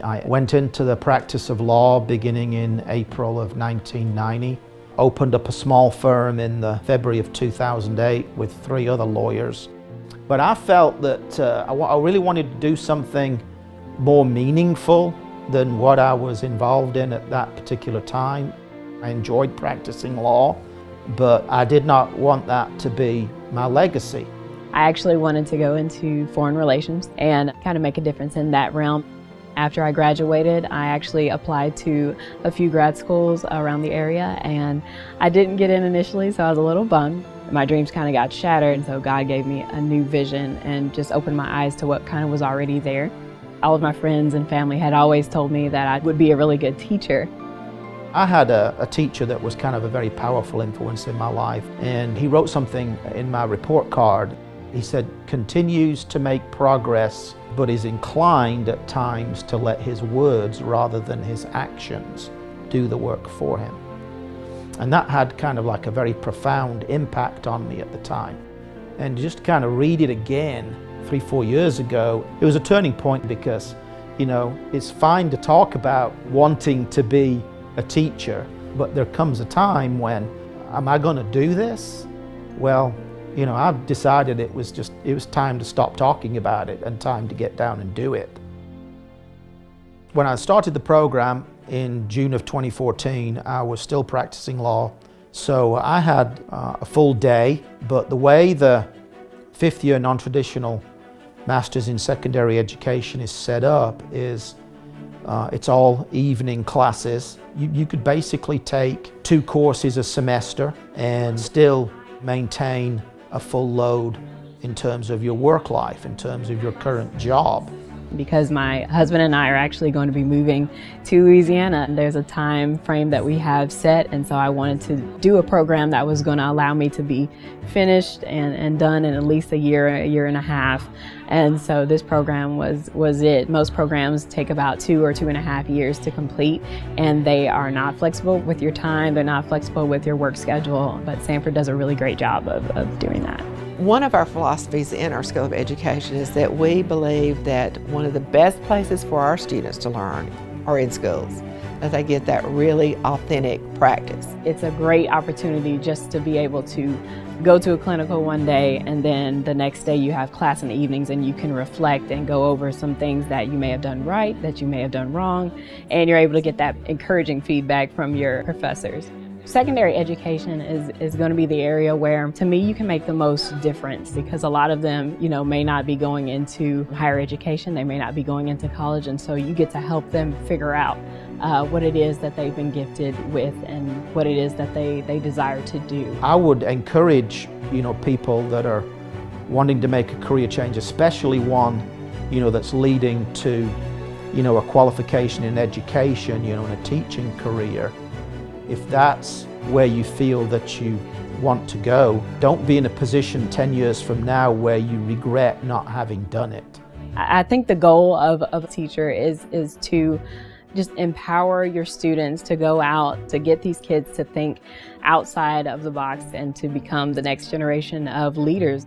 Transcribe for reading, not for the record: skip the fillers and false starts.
I went into the practice of law beginning in April of 1990, opened up a small firm in the February of 2008 with 3 other lawyers. But I felt that I really wanted to do something more meaningful than what I was involved in at that particular time. I enjoyed practicing law, but I did not want that to be my legacy. I actually wanted to go into foreign relations and kind of make a difference in that realm. After I graduated, I actually applied to a few grad schools around the area, and I didn't get in initially, so I was a little bummed. My dreams kind of got shattered, and so God gave me a new vision and just opened my eyes to what kind of was already there. All of my friends and family had always told me that I would be a really good teacher. I had a teacher that was kind of a very powerful influence in my life, and he wrote something in my report card. He said, continues to make progress, but is inclined at times to let his words rather than his actions do the work for him. And that had kind of like a very profound impact on me at the time. And just kind of read it again 3-4 years ago, it was a turning point because, it's fine to talk about wanting to be a teacher, but there comes a time when, am I going to do this? Well, I've decided it was time to stop talking about it and time to get down and do it. When I started the program in June of 2014, I was still practicing law. So I had a full day, but the way the 5th year non-traditional Masters in Secondary Education is set up is it's all evening classes. You could basically take 2 courses a semester and still maintain a full load in terms of your work life, in terms of your current job. Because my husband and I are actually going to be moving to Louisiana, there's a time frame that we have set, and so I wanted to do a program that was going to allow me to be finished and done in at least a year and a half. And so this program was it. Most programs take about 2 or 2.5 years to complete, and they are not flexible with your time, they're not flexible with your work schedule, but Samford does a really great job of doing that. One of our philosophies in our School of Education is that we believe that one of the best places for our students to learn are in schools, that they get that really authentic practice. It's a great opportunity just to be able to go to a clinical one day, and then the next day you have class in the evenings and you can reflect and go over some things that you may have done right, that you may have done wrong, and you're able to get that encouraging feedback from your professors. Secondary education is going to be the area where, to me, you can make the most difference, because a lot of them, may not be going into higher education, they may not be going into college, and so you get to help them figure out what it is that they've been gifted with and what it is that they desire to do. I would encourage, people that are wanting to make a career change, especially one, that's leading to, a qualification in education, in a teaching career. If that's where you feel that you want to go, don't be in a position 10 years from now where you regret not having done it. I think the goal of a teacher is to just empower your students to go out, to get these kids to think outside of the box and to become the next generation of leaders.